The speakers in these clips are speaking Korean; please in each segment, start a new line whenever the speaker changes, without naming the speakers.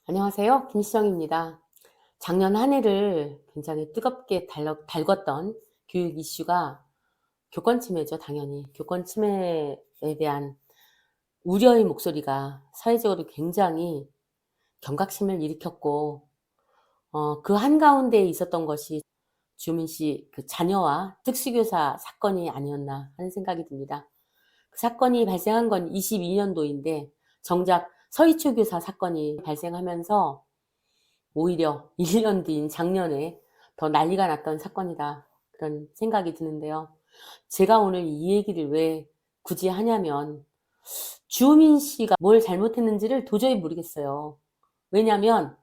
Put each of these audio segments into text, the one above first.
안녕하세요. 김시정입니다. 작년 한 해를 굉장히 뜨겁게 달궜던 교육 이슈가 교권 침해죠, 당연히. 교권 침해에 대한 우려의 목소리가 사회적으로 굉장히 경각심을 일으켰고, 그 한가운데에 있었던 것이 주민 씨 그 자녀와 특수교사 사건이 아니었나 하는 생각이 듭니다. 그 사건이 발생한 건 22년도인데, 정작 서희초 교사 사건이 발생하면서 오히려 1년 뒤인 작년에 더 난리가 났던 사건이다. 그런 생각이 드는데요. 제가 오늘 이 얘기를 왜 굳이 하냐면 주호민 씨가 뭘 잘못했는지를 도저히 모르겠어요. 왜냐면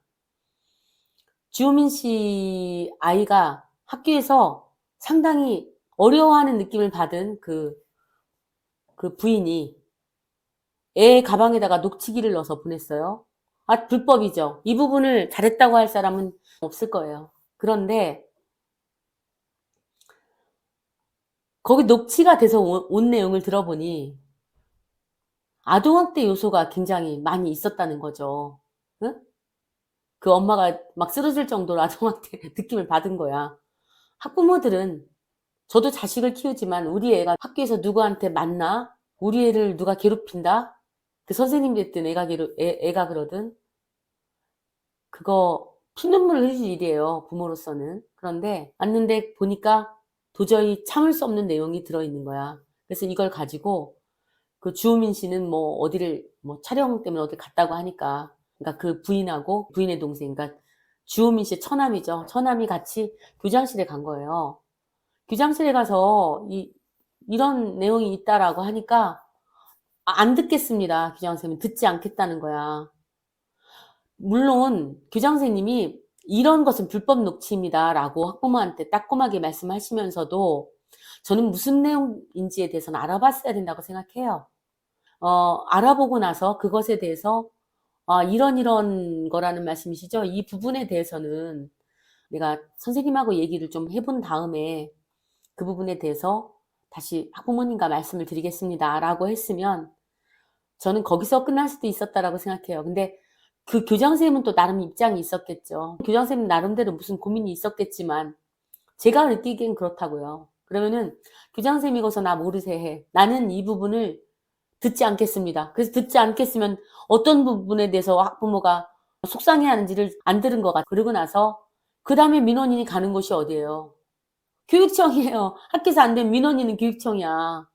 주호민 씨 아이가 학교에서 상당히 어려워하는 느낌을 받은 그 부인이 애 가방에다가 녹취기를 넣어서 보냈어요. 아, 불법이죠. 이 부분을 잘했다고 할 사람은 없을 거예요. 그런데 거기 녹취가 돼서 온 내용을 들어보니 아동학대 요소가 굉장히 많이 있었다는 거죠. 응? 그 엄마가 막 쓰러질 정도로 아동학대 느낌을 받은 거야. 학부모들은 저도 자식을 키우지만 우리 애가 학교에서 누구한테 맞나? 우리 애를 누가 괴롭힌다? 그 선생님 됐든 애가 그러든 그거 피눈물을 흘릴 일이에요, 부모로서는. 그런데 왔는데 보니까 도저히 참을 수 없는 내용이 들어있는 거야. 그래서 이걸 가지고 그 주호민 씨는 뭐 어디를 뭐 촬영 때문에 어디 갔다고 하니까, 그러니까 그 부인하고 부인의 동생, 그러니까 주호민 씨의 처남이죠. 처남이 같이 교장실에 간 거예요. 교장실에 가서 이런 내용이 있다라고 하니까 안 듣겠습니다. 교장선생님은 듣지 않겠다는 거야. 물론 교장선생님이 이런 것은 불법 녹취입니다라고 학부모한테 따끔하게 말씀하시면서도 저는 무슨 내용인지에 대해서는 알아봤어야 된다고 생각해요. 알아보고 나서 그것에 대해서 이런 거라는 말씀이시죠? 이 부분에 대해서는 내가 선생님하고 얘기를 좀 해본 다음에 그 부분에 대해서 다시 학부모님과 말씀을 드리겠습니다라고 했으면 저는 거기서 끝날 수도 있었다라고 생각해요. 근데 그 교장선생님은 또 나름 입장이 있었겠죠. 교장선생님 나름대로 무슨 고민이 있었겠지만 제가 느끼기엔 그렇다고요. 그러면은 교장선생님이고서 나 모르세 해. 나는 이 부분을 듣지 않겠습니다. 그래서 듣지 않겠으면 어떤 부분에 대해서 학부모가 속상해하는지를 안 들은 것 같아요. 그러고 나서 그 다음에 민원인이 가는 곳이 어디예요? 교육청이에요. 학교에서 안 되면 민원인은 교육청이야.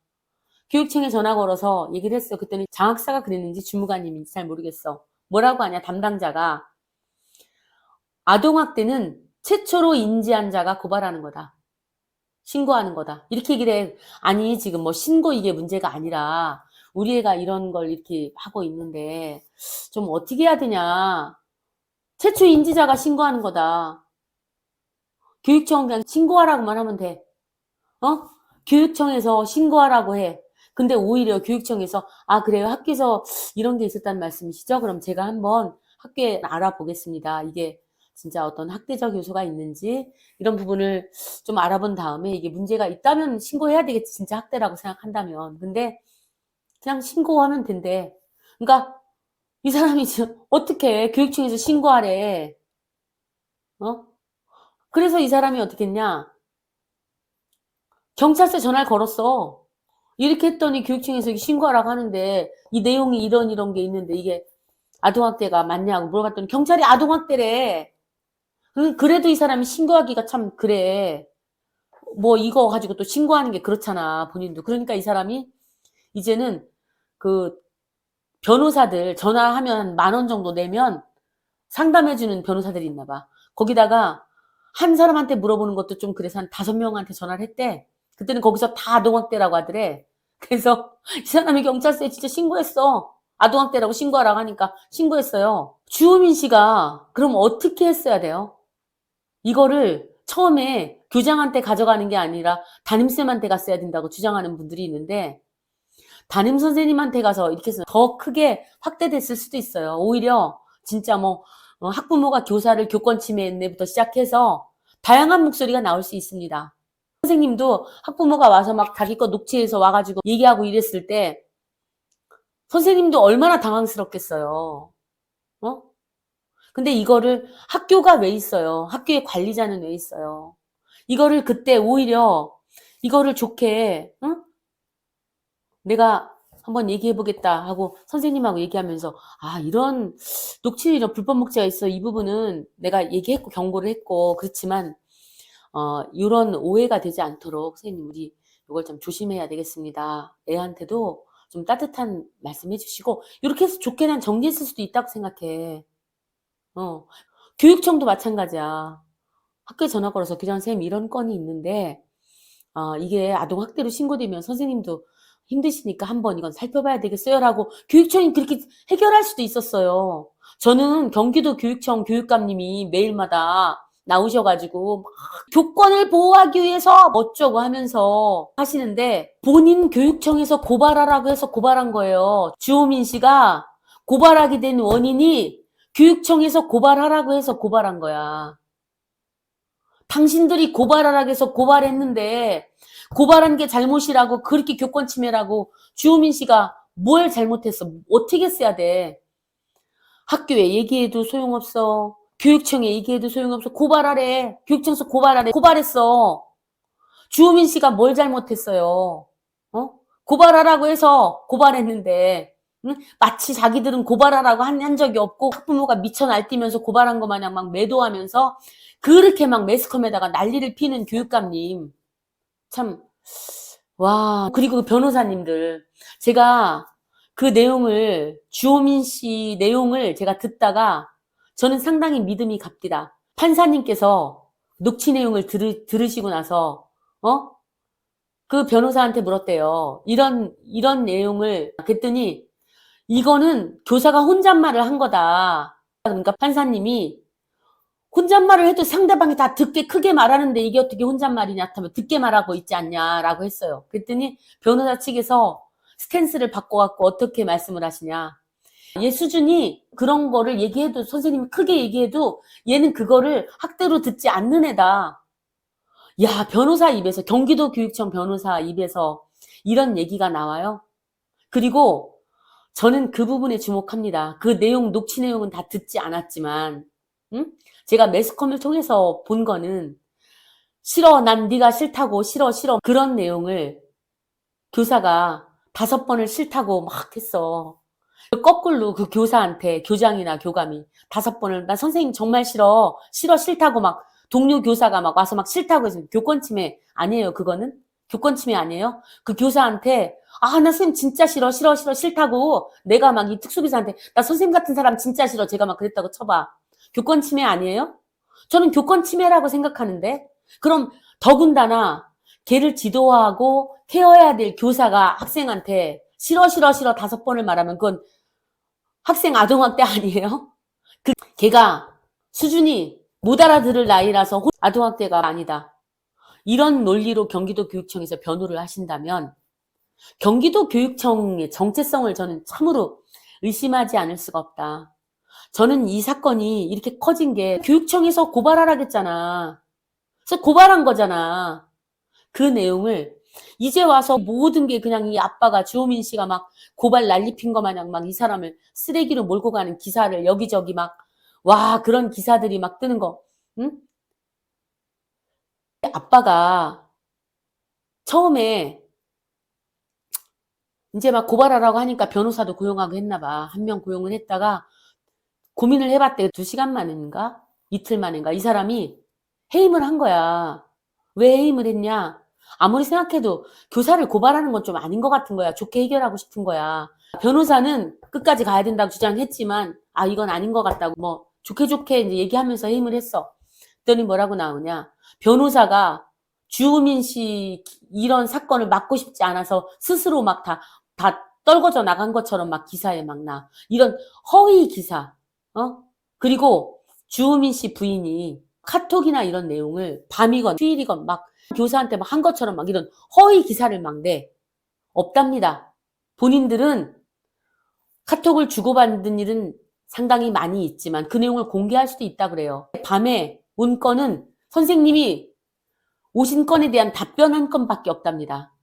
교육청에 전화 걸어서 얘기를 했어요. 그랬더니 장학사가 그랬는지 주무관님인지 잘 모르겠어. 뭐라고 하냐, 담당자가. 아동학대는 최초로 인지한 자가 고발하는 거다. 신고하는 거다. 이렇게 얘기를 해. 아니, 지금 뭐 신고 이게 문제가 아니라 우리 애가 이런 걸 이렇게 하고 있는데 좀 어떻게 해야 되냐. 최초 인지자가 신고하는 거다. 교육청 그냥 신고하라고만 하면 돼. 어? 교육청에서 신고하라고 해. 근데 오히려 교육청에서 그래요. 학교에서 이런 게 있었다는 말씀이시죠? 그럼 제가 한번 학교에 알아보겠습니다. 이게 진짜 어떤 학대적 요소가 있는지 이런 부분을 좀 알아본 다음에 이게 문제가 있다면 신고해야 되겠지. 진짜 학대라고 생각한다면. 근데 그냥 신고하면 된대. 그러니까 이 사람이 지금 어떻게 교육청에서 신고하래. 어? 그래서 이 사람이 어떻게 했냐? 경찰서에 전화를 걸었어. 이렇게 했더니 교육청에서 신고하라고 하는데 이 내용이 이런 게 있는데 이게 아동학대가 맞냐고 물어봤더니 경찰이 아동학대래. 그래도 이 사람이 신고하기가 참 그래. 뭐 이거 가지고 또 신고하는 게 그렇잖아, 본인도. 그러니까 이 사람이 이제는 그 변호사들 전화하면 한 10,000원 정도 내면 상담해주는 변호사들이 있나 봐. 거기다가 한 사람한테 물어보는 것도 좀 그래서 한 5명한테 전화를 했대. 그때는 거기서 다 아동학대라고 하더래. 그래서 이 사람이 경찰서에 진짜 신고했어. 아동학대라고 신고하라고 하니까 신고했어요. 주호민 씨가 그럼 어떻게 했어야 돼요? 이거를 처음에 교장한테 가져가는 게 아니라 담임쌤한테 갔어야 된다고 주장하는 분들이 있는데 담임 선생님한테 가서 이렇게 해서 더 크게 확대됐을 수도 있어요. 오히려 진짜 뭐 학부모가 교사를 교권 침해했네부터 시작해서 다양한 목소리가 나올 수 있습니다. 선생님도 학부모가 와서 막 자기 거 녹취해서 와가지고 얘기하고 이랬을 때 선생님도 얼마나 당황스럽겠어요. 어? 근데 이거를 학교가 왜 있어요? 학교의 관리자는 왜 있어요? 이거를 그때 오히려 이거를 좋게 응? 내가 한번 얘기해 보겠다 하고 선생님하고 얘기하면서 아 이런 녹취 이런 불법 목재가 있어 이 부분은 내가 얘기했고 경고를 했고 그렇지만 이런 오해가 되지 않도록 선생님 우리 이걸 좀 조심해야 되겠습니다. 애한테도 좀 따뜻한 말씀해 주시고 이렇게 해서 좋게 난 정리했을 수도 있다고 생각해. 어. 교육청도 마찬가지야. 학교에 전화 걸어서 교장 선생님 이런 건이 있는데 이게 아동학대로 신고되면 선생님도 힘드시니까 한번 이건 살펴봐야 되겠어요라고 교육청이 그렇게 해결할 수도 있었어요. 저는 경기도 교육청 교육감님이 매일마다 나오셔가지고 막 교권을 보호하기 위해서 어쩌고 하면서 하시는데 본인 교육청에서 고발하라고 해서 고발한 거예요. 주호민 씨가 고발하게 된 원인이 교육청에서 고발하라고 해서 고발한 거야. 당신들이 고발하라고 해서 고발했는데 고발한 게 잘못이라고 그렇게 교권 침해라고 주호민 씨가 뭘 잘못했어? 어떻게 써야 돼? 학교에 얘기해도 소용없어. 교육청에 얘기해도 소용없어. 고발하래. 교육청에서 고발하래. 고발했어. 주호민 씨가 뭘 잘못했어요? 고발하라고 해서 고발했는데 응? 마치 자기들은 고발하라고 한 적이 없고 학부모가 미쳐 날뛰면서 고발한 것 마냥 막 매도하면서 그렇게 막 매스컴에다가 난리를 피는 교육감님 참 와 그리고 그 변호사님들 제가 그 내용을 주호민 씨 내용을 제가 듣다가 저는 상당히 믿음이 갑니다. 판사님께서 녹취 내용을 들으시고 나서 그 변호사한테 물었대요. 이런 내용을 그랬더니 이거는 교사가 혼잣말을 한 거다. 그러니까 판사님이 혼잣말을 해도 상대방이 다 듣게 크게 말하는데 이게 어떻게 혼잣말이냐 하면 듣게 말하고 있지 않냐라고 했어요. 그랬더니 변호사 측에서 스탠스를 바꿔갖고 어떻게 말씀을 하시냐. 얘 수준이 그런 거를 얘기해도 선생님이 크게 얘기해도 얘는 그거를 학대로 듣지 않는 애다. 야 변호사 입에서 경기도 교육청 변호사 입에서 이런 얘기가 나와요. 그리고 저는 그 부분에 주목합니다. 그 내용 녹취 내용은 다 듣지 않았지만 응? 제가 매스컴을 통해서 본 거는 싫어 난 네가 싫다고 싫어 그런 내용을 교사가 5번을 싫다고 막 했어. 거꾸로 그 교사한테 교장이나 교감이 5번을 나 선생님 정말 싫다고 막 동료 교사가 막 와서 막 싫다고 해서 교권 침해 아니에요 그거는? 교권 침해 아니에요? 그 교사한테 나 선생님 진짜 싫다고 내가 막 이 특수기사한테 나 선생님 같은 사람 진짜 싫어 제가 막 그랬다고 쳐봐. 교권 침해 아니에요? 저는 교권 침해라고 생각하는데 그럼 더군다나 걔를 지도하고 케어해야 될 교사가 학생한테 싫어 5번을 말하면 그건 학생 아동학대 아니에요? 걔가 수준이 못 알아들을 나이라서 아동학대가 아니다. 이런 논리로 경기도 교육청에서 변호를 하신다면 경기도 교육청의 정체성을 저는 참으로 의심하지 않을 수가 없다. 저는 이 사건이 이렇게 커진 게 교육청에서 고발하라겠잖아. 그래서 고발한 거잖아. 그 내용을 이제 와서 모든 게 그냥 이 아빠가 주호민 씨가 막 고발 난리 핀 거 마냥 막 이 사람을 쓰레기로 몰고 가는 기사를 여기저기 막 와 그런 기사들이 막 뜨는 거 응? 아빠가 처음에 이제 막 고발하라고 하니까 변호사도 고용하고 했나 봐. 한 명 고용을 했다가 고민을 해봤대. 2시간 만인가? 이틀 만인가? 이 사람이 해임을 한 거야. 왜 해임을 했냐? 아무리 생각해도 교사를 고발하는 건 좀 아닌 것 같은 거야. 좋게 해결하고 싶은 거야. 변호사는 끝까지 가야 된다고 주장했지만 이건 아닌 것 같다고 뭐 좋게 이제 얘기하면서 해임을 했어. 그랬더니 뭐라고 나오냐. 변호사가 주호민 씨 이런 사건을 막고 싶지 않아서 스스로 막 다 떨궈져 나간 것처럼 막 기사에 막 나. 이런 허위 기사. 그리고 주호민 씨 부인이 카톡이나 이런 내용을 밤이건 휴일이건 막 교사한테 막 한 것처럼 막 이런 허위 기사를 막 내. 없답니다. 본인들은 카톡을 주고받는 일은 상당히 많이 있지만 그 내용을 공개할 수도 있다 그래요. 밤에 온 건은 선생님이 오신 건에 대한 답변 한 건밖에 없답니다.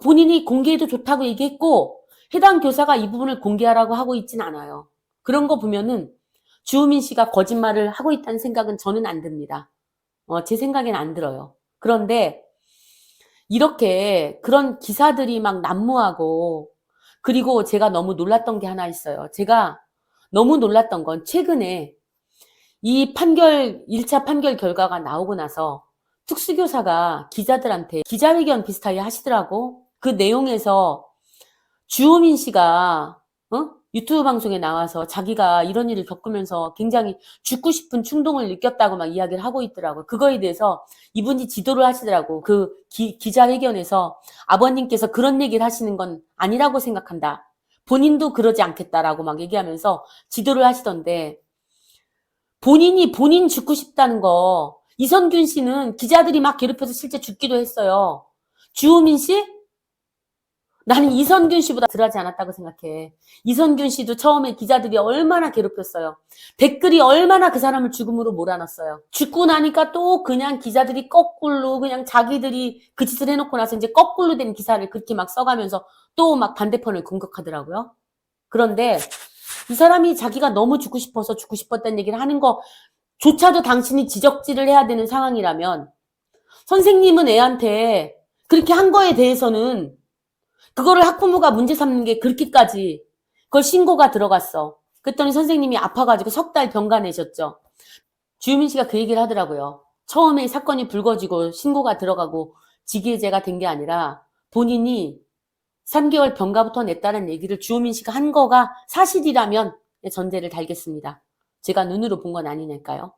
본인이 공개해도 좋다고 얘기했고 해당 교사가 이 부분을 공개하라고 하고 있진 않아요. 그런 거 보면은 주우민 씨가 거짓말을 하고 있다는 생각은 저는 안 듭니다. 제 생각엔 안 들어요. 그런데 이렇게 그런 기사들이 막 난무하고, 그리고 제가 너무 놀랐던 게 하나 있어요. 제가 너무 놀랐던 건 최근에 이 판결, 1차 판결 결과가 나오고 나서 특수교사가 기자들한테 기자회견 비슷하게 하시더라고. 그 내용에서 주호민 씨가 유튜브 방송에 나와서 자기가 이런 일을 겪으면서 굉장히 죽고 싶은 충동을 느꼈다고 막 이야기를 하고 있더라고요. 그거에 대해서 이분이 지도를 하시더라고. 그 기자회견에서 아버님께서 그런 얘기를 하시는 건 아니라고 생각한다. 본인도 그러지 않겠다라고 막 얘기하면서 지도를 하시던데, 본인이 본인 죽고 싶다는 거, 이선균 씨는 기자들이 막 괴롭혀서 실제 죽기도 했어요. 주호민 씨? 나는 이선균 씨보다 덜하지 않았다고 생각해. 이선균 씨도 처음에 기자들이 얼마나 괴롭혔어요. 댓글이 얼마나 그 사람을 죽음으로 몰아넣었어요. 죽고 나니까 또 그냥 기자들이 거꾸로 그냥 자기들이 그 짓을 해놓고 나서 이제 거꾸로 된 기사를 그렇게 막 써가면서 또 막 반대편을 공격하더라고요. 그런데 이 사람이 자기가 너무 죽고 싶어서 죽고 싶었다는 얘기를 하는 거조차도 당신이 지적질을 해야 되는 상황이라면, 선생님은 애한테 그렇게 한 거에 대해서는 그거를 학부모가 문제 삼는 게 그렇게까지 그걸 신고가 들어갔어. 그랬더니 선생님이 아파가지고 석 달 병가 내셨죠. 주유민 씨가 그 얘기를 하더라고요. 처음에 사건이 불거지고 신고가 들어가고 직위해제가 된 게 아니라 본인이 3개월 병가부터 냈다는 얘기를 주호민 씨가 한 거가 사실이라면 전제를 달겠습니다. 제가 눈으로 본 건 아니니까요.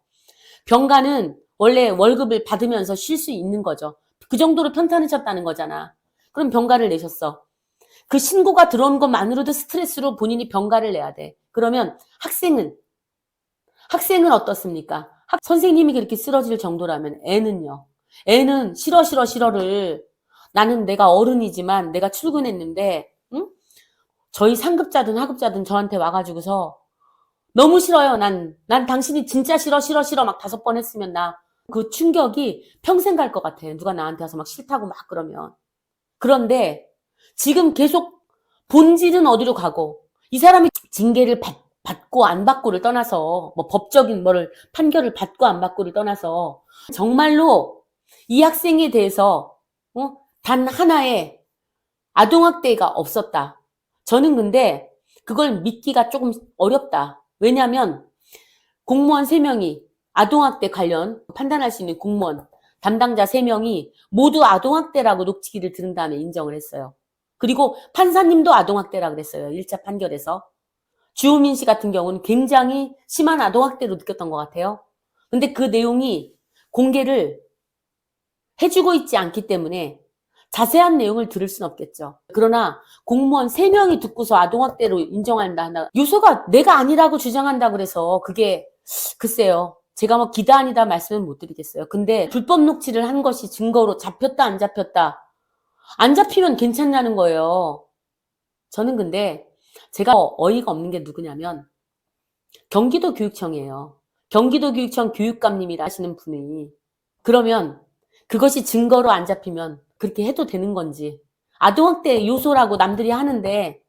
병가는 원래 월급을 받으면서 쉴 수 있는 거죠. 그 정도로 편찮으셨다는 거잖아. 그럼 병가를 내셨어. 그 신고가 들어온 것만으로도 스트레스로 본인이 병가를 내야 돼. 그러면 학생은 어떻습니까? 선생님이 그렇게 쓰러질 정도라면 애는 싫어를, 나는 내가 어른이지만 내가 출근했는데, 응? 저희 상급자든 하급자든 저한테 와가지고서 너무 싫어요. 난 당신이 진짜 싫어 막 5번 했으면 나 그 충격이 평생 갈 것 같아. 누가 나한테 와서 막 싫다고 막 그러면. 그런데 지금 계속 본질은 어디로 가고, 이 사람이 징계를 받고 안 받고를 떠나서, 뭐 법적인 뭐를 판결을 받고 안 받고를 떠나서 정말로 이 학생에 대해서 단 하나의 아동학대가 없었다. 저는 근데 그걸 믿기가 조금 어렵다. 왜냐하면 공무원 3명이 아동학대 관련 판단할 수 있는 공무원 담당자 3명이 모두 아동학대라고 녹취기를 들은 다음에 인정을 했어요. 그리고 판사님도 아동학대라고 그랬어요. 1차 판결에서. 주호민 씨 같은 경우는 굉장히 심한 아동학대로 느꼈던 것 같아요. 근데 그 내용이 공개를 해주고 있지 않기 때문에 자세한 내용을 들을 순 없겠죠. 그러나 공무원 3명이 듣고서 아동학대로 인정한다. 요소가 내가 아니라고 주장한다 그래서 그게 글쎄요. 제가 뭐 기다 아니다 말씀은 못 드리겠어요. 근데 불법 녹취를 한 것이 증거로 잡혔다 안 잡혔다. 안 잡히면 괜찮냐는 거예요. 저는 근데 제가 어이가 없는 게 누구냐면 경기도교육청이에요. 경기도교육청 교육감님이라 하시는 분이, 그러면 그것이 증거로 안 잡히면 그렇게 해도 되는 건지, 아동학대 요소라고 남들이 하는데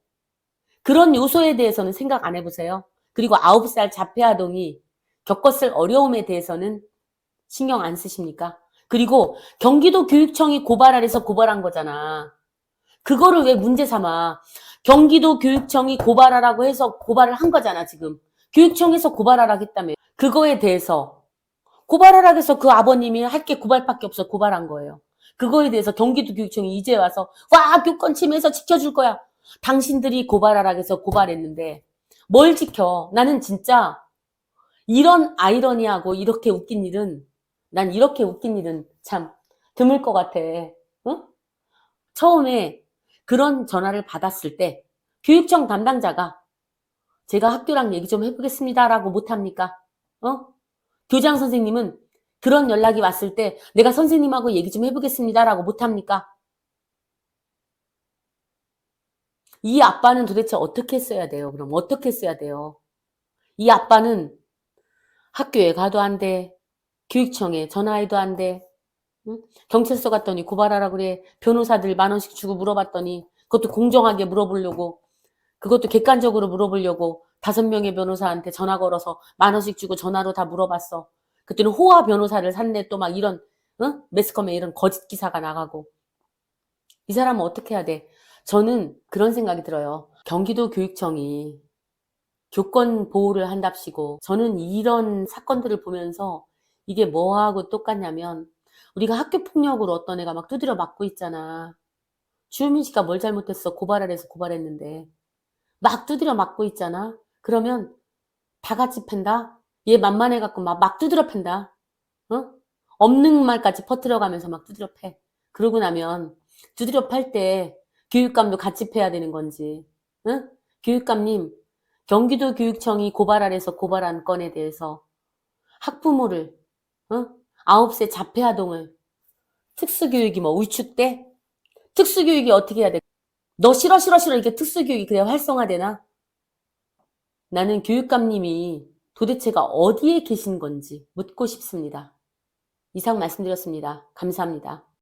그런 요소에 대해서는 생각 안 해보세요? 그리고 9살 자폐아동이 겪었을 어려움에 대해서는 신경 안 쓰십니까? 그리고 경기도교육청이 고발하래서 고발한 거잖아. 그거를 왜 문제 삼아? 경기도교육청이 고발하라고 해서 고발을 한 거잖아, 지금. 교육청에서 고발하라고 했다며. 그거에 대해서 고발하라고 해서 그 아버님이 할 게 고발밖에 없어 고발한 거예요. 그거에 대해서 경기도교육청이 이제 와서 와, 교권 침해해서 지켜줄 거야. 당신들이 고발하라고 해서 고발했는데 뭘 지켜? 나는 진짜 이런 아이러니하고 이렇게 웃긴 일은, 난 이렇게 웃긴 일은 참 드물 것 같아. 응? 처음에 그런 전화를 받았을 때 교육청 담당자가 제가 학교랑 얘기 좀 해보겠습니다라고 못합니까? 교장 선생님은 그런 연락이 왔을 때 내가 선생님하고 얘기 좀 해보겠습니다라고 못합니까? 이 아빠는 도대체 어떻게 했어야 돼요? 그럼 어떻게 했어야 돼요? 이 아빠는 학교에 가도 안 돼. 교육청에 전화해도 안 돼. 응? 경찰서 갔더니 고발하라 그래. 변호사들 10,000원씩 주고 물어봤더니 그것도 공정하게 물어보려고, 그것도 객관적으로 물어보려고 5명의 변호사한테 전화 걸어서 10,000원씩 주고 전화로 다 물어봤어. 그때는 호화 변호사를 샀네. 또 막 이런 매스컴에 이런 거짓 기사가 나가고. 이 사람은 어떻게 해야 돼? 저는 그런 생각이 들어요. 경기도 교육청이 교권 보호를 한답시고, 저는 이런 사건들을 보면서 이게 뭐하고 똑같냐면, 우리가 학교 폭력으로 어떤 애가 막 두드려 맞고 있잖아. 주현민 씨가 뭘 잘못했어? 고발하래서 고발했는데. 막 두드려 맞고 있잖아. 그러면 다 같이 팬다? 얘 만만해 갖고 막 두드려 팬다. 어? 없는 말까지 퍼뜨려가면서 막 두드려 패. 그러고 나면 두드려 팔 때 교육감도 같이 패야 되는 건지. 응? 교육감님, 경기도 교육청이 고발하래서 고발한 건에 대해서 학부모를 9세 자폐아동을 특수교육이 뭐 위축돼? 특수교육이 어떻게 해야 돼? 너 싫어 싫어 싫어 이렇게 특수교육이 그냥 활성화되나? 나는 교육감님이 도대체가 어디에 계신 건지 묻고 싶습니다. 이상 말씀드렸습니다. 감사합니다.